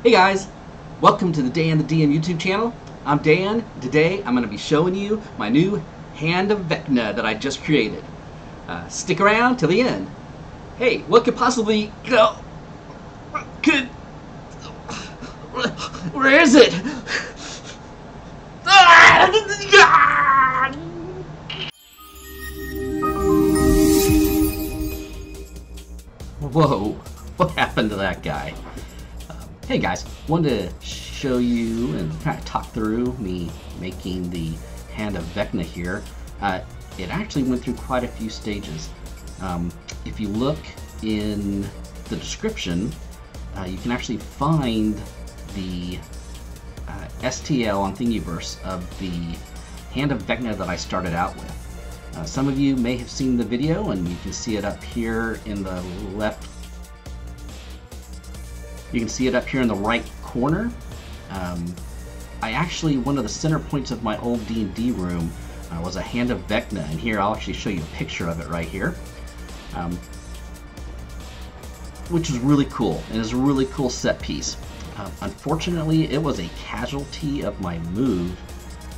Hey guys, welcome to the Dan the DM YouTube channel. I'm Dan. Today I'm going to be showing you my new Hand of Vecna that I just created. Stick around till the end. Hey, what could possibly go? Where is it? Whoa, what happened to that guy? Hey guys, wanted to show you and kind of talk through me making the Hand of Vecna here. It actually went through quite a few stages. If you look in the description, you can actually find the STL on Thingiverse of the Hand of Vecna that I started out with. Some of you may have seen the video, and you can see it up here in the left. You can see it up here in the right corner. One of the center points of my old D&D room was a Hand of Vecna, and here I'll actually show you a picture of it right here, which is really cool, and is a really cool set piece. Unfortunately, it was a casualty of my move,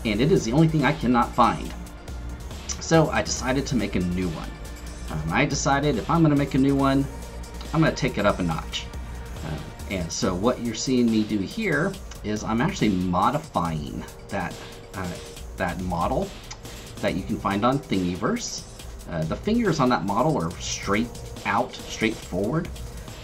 and it is the only thing I cannot find. So I decided to make a new one. I decided if I'm going to make a new one, I'm going to take it up a notch. And so what you're seeing me do here is I'm actually modifying that model that you can find on Thingiverse. The fingers on that model are straightforward.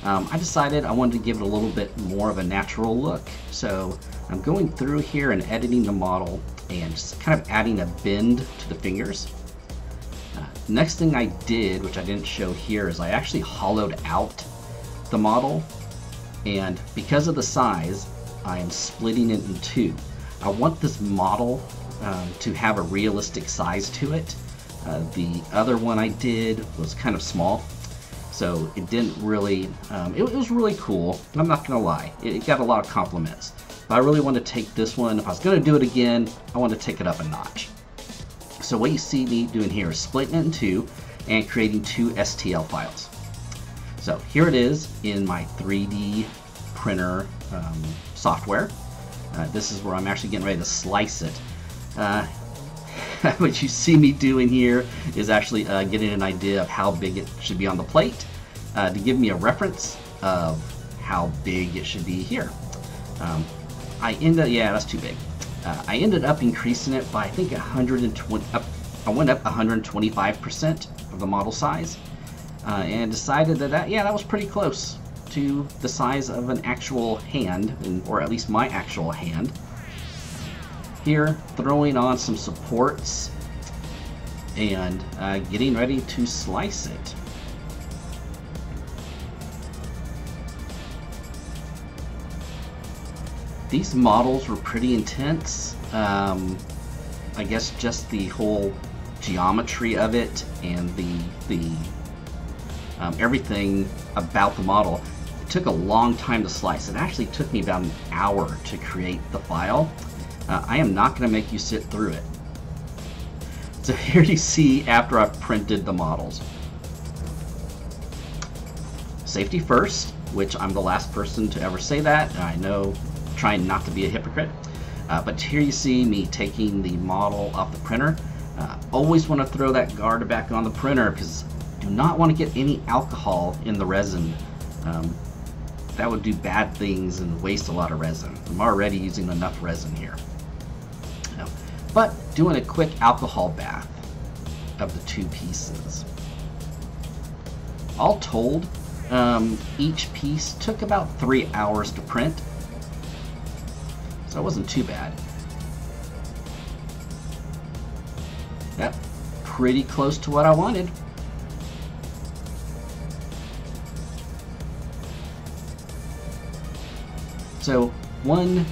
I decided I wanted to give it a little bit more of a natural look. So I'm going through here and editing the model and just kind of adding a bend to the fingers. Next thing I did, which I didn't show here, is I actually hollowed out the model. And because of the size, I am splitting it in two. I want this model to have a realistic size to it. The other one I did was kind of small, so it didn't really, it was really cool, I'm not gonna lie. It got a lot of compliments. But I really want to take this one, if I was gonna do it again, I want to take it up a notch. So what you see me doing here is splitting it in two and creating two STL files. So here it is in my 3D printer software. This is where I'm actually getting ready to slice it. What you see me doing here is actually getting an idea of how big it should be on the plate to give me a reference of how big it should be here. Yeah, that's too big. I ended up increasing it by I think 120. I went up 125% of the model size. And decided that was pretty close to the size of an actual hand, or at least my actual hand. Here, throwing on some supports and getting ready to slice it. These models were pretty intense. I guess just the whole geometry of it and the everything about the model. It took a long time to slice. It actually took me about an hour to create the file. I am not going to make you sit through it. So here you see after I've printed the models. Safety first, which I'm the last person to ever say that. I know, trying not to be a hypocrite. But here you see me taking the model off the printer. Always want to throw that guard back on the printer because do not want to get any alcohol in the resin. That would do bad things and waste a lot of resin. I'm already using enough resin here. But doing a quick alcohol bath of the two pieces. All told, each piece took about 3 hours to print. So it wasn't too bad. Yep, pretty close to what I wanted. So one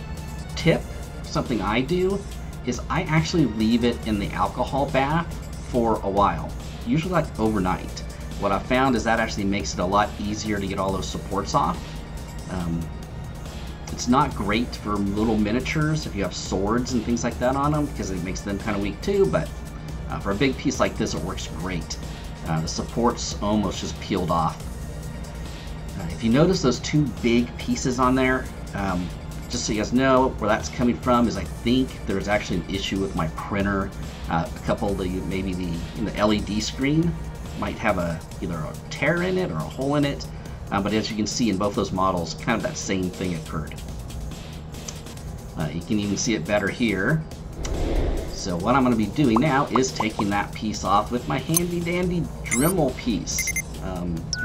tip, something I do, is I actually leave it in the alcohol bath for a while, usually like overnight. What I found is that actually makes it a lot easier to get all those supports off. It's not great for little miniatures if you have swords and things like that on them, because it makes them kind of weak too, but for a big piece like this it works great. The supports almost just peeled off. If you notice those two big pieces on there, Just so you guys know where that's coming from is I think there's actually an issue with my printer. A couple of maybe the LED screen might have either a tear in it or a hole in it. But as you can see in both those models, kind of that same thing occurred. You can even see it better here. So what I'm going to be doing now is taking that piece off with my handy dandy Dremel piece.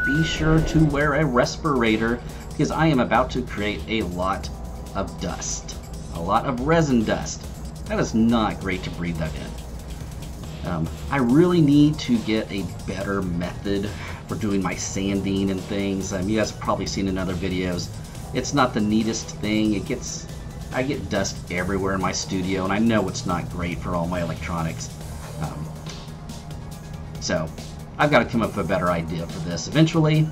Be sure to wear a respirator because I am about to create a lot of dust. A lot of resin dust. That is not great to breathe that in. I really need to get a better method for doing my sanding and things. You guys have probably seen in other videos. It's not the neatest thing. I get dust everywhere in my studio, and I know it's not great for all my electronics. So I've got to come up with a better idea for this eventually,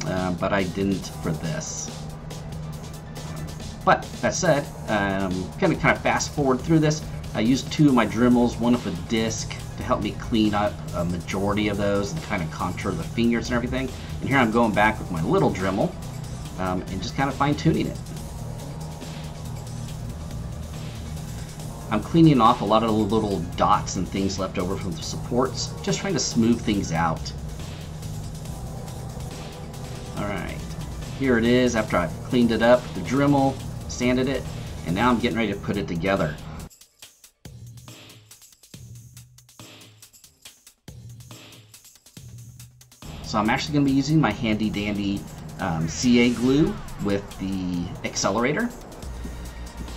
but I didn't for this. But that said, kind of fast forward through this. I used two of my Dremels, one with a disc to help me clean up a majority of those and kind of contour the fingers and everything. And here I'm going back with my little Dremel and just kind of fine tuning it. I'm cleaning off a lot of the little dots and things left over from the supports, just trying to smooth things out. Alright, here it is after I've cleaned it up, the Dremel, sanded it, and now I'm getting ready to put it together. So I'm actually going to be using my handy dandy CA glue with the accelerator.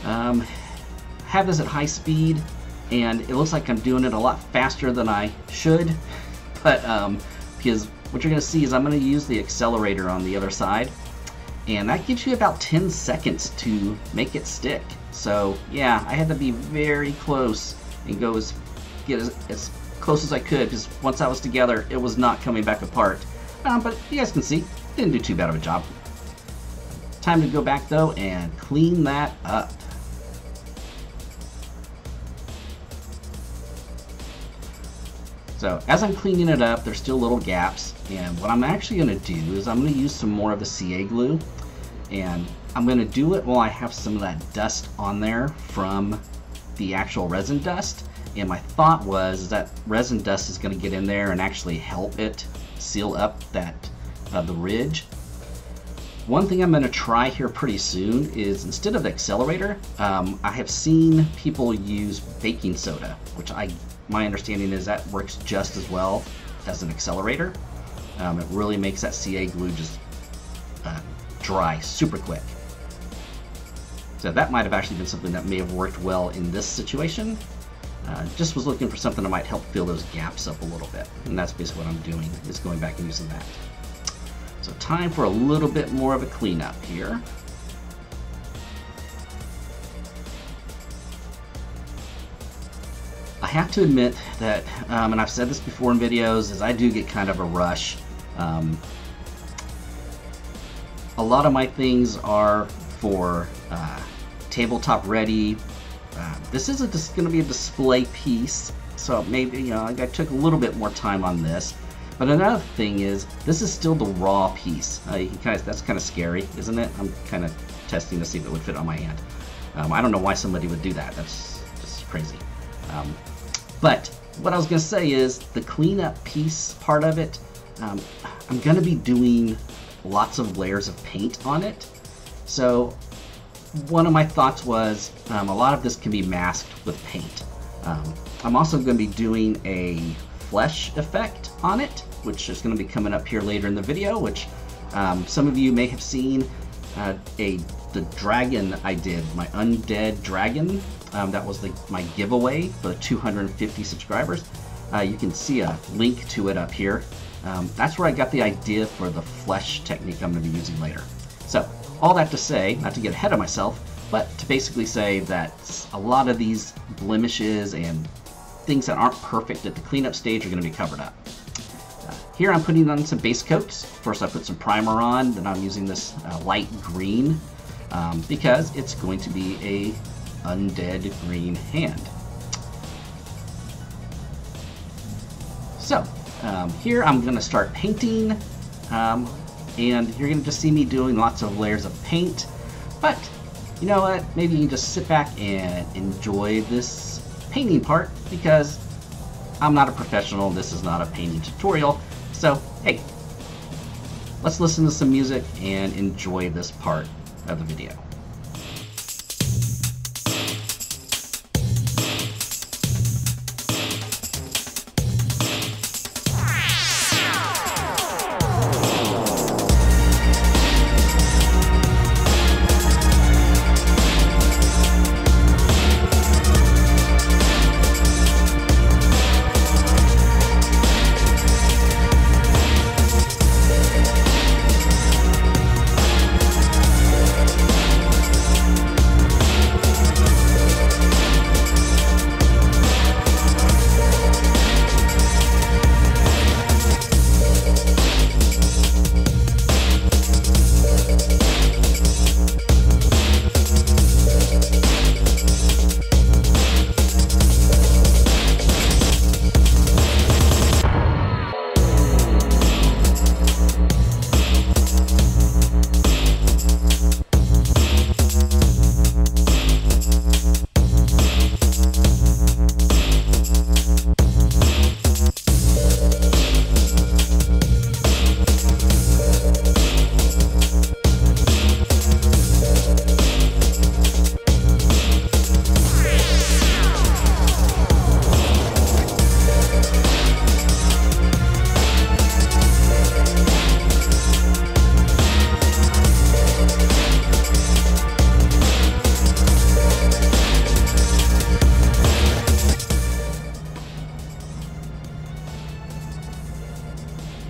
Have this at high speed, and it looks like I'm doing it a lot faster than I should, but because what you're going to see is I'm going to use the accelerator on the other side, and that gives you about 10 seconds to make it stick. So yeah, I had to be very close and get as close as I could, because once I was together it was not coming back apart. But you guys can see, didn't do too bad of a job. Time to go back though and clean that up. So as I'm cleaning it up, there's still little gaps, and what I'm actually going to do is I'm going to use some more of the CA glue, and I'm going to do it while I have some of that dust on there from the actual resin dust. And my thought was that resin dust is going to get in there and actually help it seal up that the ridge. One thing I'm going to try here pretty soon is, instead of the accelerator, I have seen people use baking soda, which my understanding is that works just as well as an accelerator. It really makes that CA glue just dry super quick. So that might have actually been something that may have worked well in this situation. Just was looking for something that might help fill those gaps up a little bit. And that's basically what I'm doing, is going back and using that. So time for a little bit more of a cleanup here. I have to admit that, and I've said this before in videos, is I do get kind of a rush. A lot of my things are for tabletop ready. This isn't just going to be a display piece, so maybe I took a little bit more time on this. But another thing is, this is still the raw piece. That's kind of scary, isn't it? I'm kind of testing to see if it would fit on my hand. I don't know why somebody would do that. That's just crazy. But what I was going to say is, the cleanup piece part of it, I'm going to be doing lots of layers of paint on it. So one of my thoughts was, a lot of this can be masked with paint. I'm also going to be doing a flesh effect on it, which is going to be coming up here later in the video, which some of you may have seen. The dragon I did, my undead dragon, that was my giveaway for the 250 subscribers. You can see a link to it up here. That's where I got the idea for the flesh technique I'm going to be using later. So all that to say, not to get ahead of myself, but to basically say that a lot of these blemishes and things that aren't perfect at the cleanup stage are going to be covered up. Here I'm putting on some base coats. First I put some primer on, then I'm using this light green because it's going to be a undead green hand. So here I'm going to start painting, and you're going to just see me doing lots of layers of paint. But you know what? Maybe you can just sit back and enjoy this painting part, because I'm not a professional. This is not a painting tutorial. So, hey, let's listen to some music and enjoy this part of the video.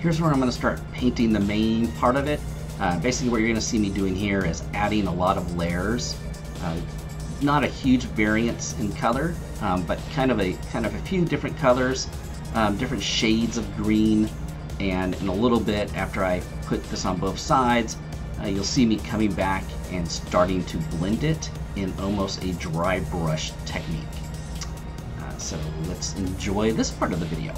Here's where I'm going to start painting the main part of it. Basically what you're going to see me doing here is adding a lot of layers. Not a huge variance in color, but kind of a few different colors, different shades of green, and in a little bit after I put this on both sides, you'll see me coming back and starting to blend it in almost a dry brush technique. So let's enjoy this part of the video.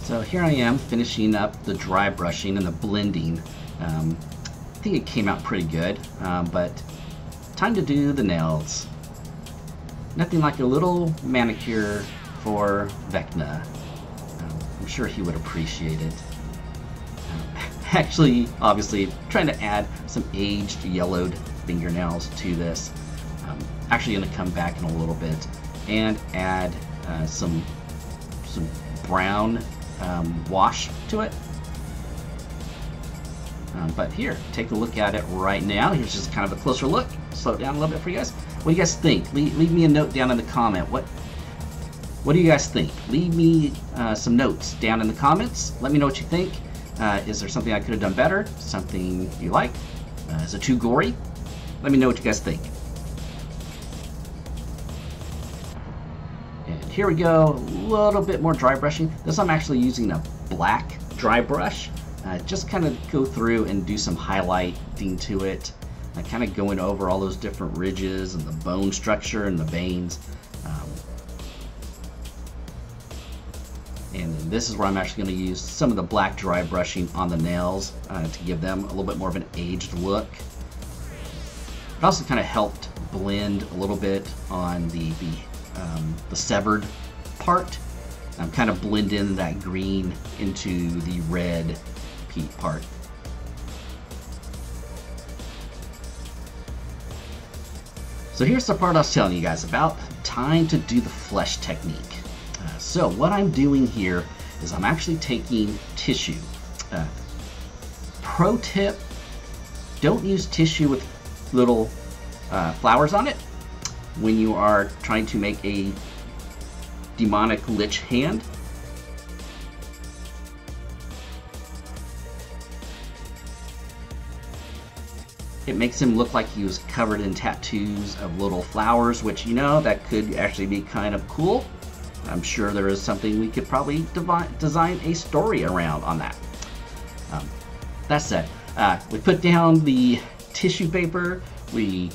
So here I am finishing up the dry brushing and the blending. I think it came out pretty good, but time to do the nails. Nothing like a little manicure for Vecna. I'm sure he would appreciate it. Actually, obviously, trying to add some aged yellowed fingernails to this. Actually going to come back in a little bit and add some brown wash to it. But here, take a look at it right now. Here's just kind of a closer look. Slow it down a little bit for you guys. What do you guys think? Leave me a note down in the comment. What do you guys think? Leave me some notes down in the comments. Let me know what you think. Is there something I could have done better? Something you like? Is it too gory? Let me know what you guys think. And here we go, a little bit more dry brushing. This I'm actually using a black dry brush. Just kind of go through and do some highlighting to it. kind of going over all those different ridges and the bone structure and the veins. And this is where I'm actually going to use some of the black dry brushing on the nails to give them a little bit more of an aged look. It also kind of helped blend a little bit on the severed part. Kind of blend in that green into the red peat part. So here's the part I was telling you guys about, time to do the flesh technique. So what I'm doing here is I'm actually taking tissue. Pro tip, don't use tissue with little flowers on it when you are trying to make a demonic lich hand. It makes him look like he was covered in tattoos of little flowers, which, you know, that could actually be kind of cool. I'm sure there is something we could probably design a story around on that. That said, we put down the tissue paper, we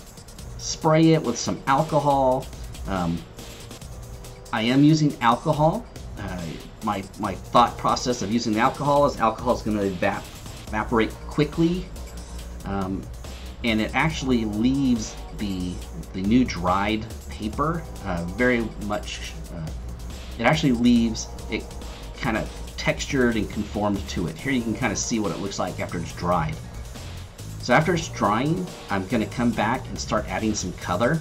spray it with some alcohol. I am using alcohol. My thought process of using the alcohol is going to evaporate quickly, and it actually leaves the new dried paper very much. It actually leaves it kind of textured and conformed to it. Here you can kind of see what it looks like after it's dried. So after it's drying, I'm going to come back and start adding some color.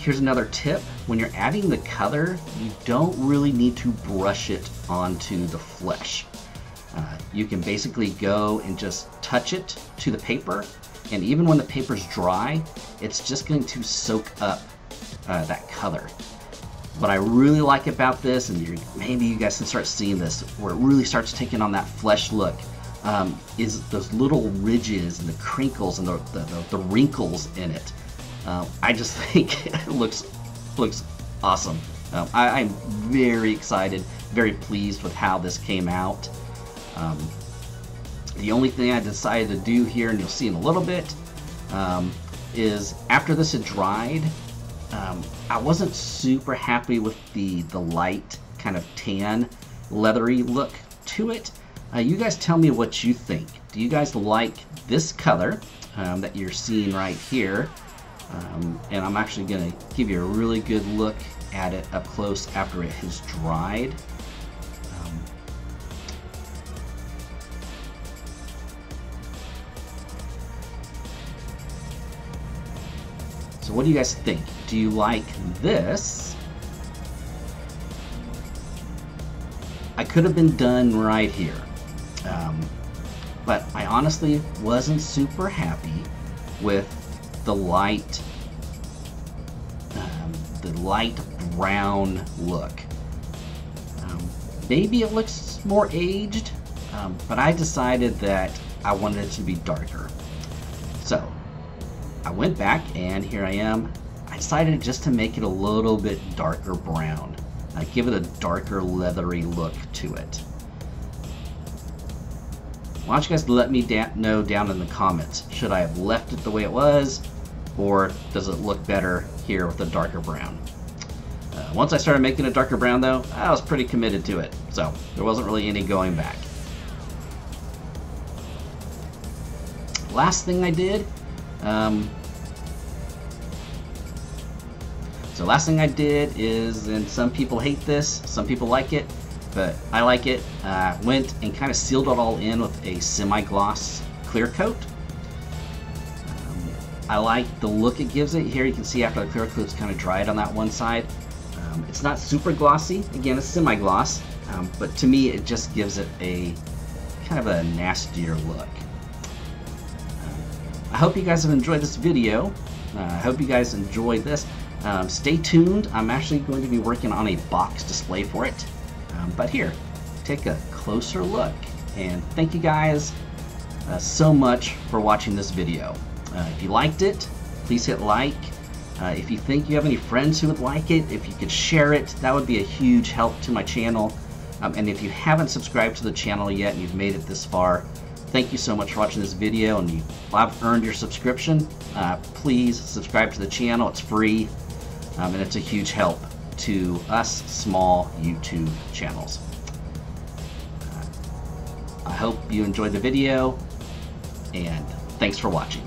Here's another tip. When you're adding the color, you don't really need to brush it onto the flesh. You can basically go and just touch it to the paper, and even when the paper's dry, it's just going to soak up that color. What I really like about this, and maybe you guys can start seeing this, where it really starts taking on that flesh look, is those little ridges and the crinkles and the wrinkles in it. I just think it looks awesome. I'm very excited, very pleased with how this came out. The only thing I decided to do here, and you'll see in a little bit, is after this had dried, I wasn't super happy with the light kind of tan leathery look to it. You guys tell me what you think. Do you guys like this color that you're seeing right here? And I'm actually going to give you a really good look at it up close after it has dried. So what do you guys think? Do you like this? I could have been done right here, but I honestly wasn't super happy with the light brown look. Maybe it looks more aged, but I decided that I wanted it to be darker. So I went back, and here I am. I decided just to make it a little bit darker brown. Give it a darker leathery look to it. Why don't you guys let me know down in the comments. Should I have left it the way it was, or does it look better here with a darker brown? Once I started making a darker brown though, I was pretty committed to it, so there wasn't really any going back. Last thing I did, is, and some people hate this, some people like it, but I like it, went and kind of sealed it all in with a semi-gloss clear coat. I like the look it gives it. Here you can see after the clear coat's kind of dried on that one side. It's not super glossy, again it's semi-gloss, but to me it just gives it a kind of a nastier look. I hope you guys have enjoyed this video. I hope you guys enjoyed this. Stay tuned. I'm actually going to be working on a box display for it. But here, take a closer look. And thank you guys so much for watching this video. If you liked it, please hit like. If you think you have any friends who would like it, if you could share it, that would be a huge help to my channel. And if you haven't subscribed to the channel yet and you've made it this far, Thank you so much for watching this video, and I've earned your subscription. Please subscribe to the channel. It's free, and it's a huge help to us small YouTube channels. I hope you enjoyed the video, and thanks for watching.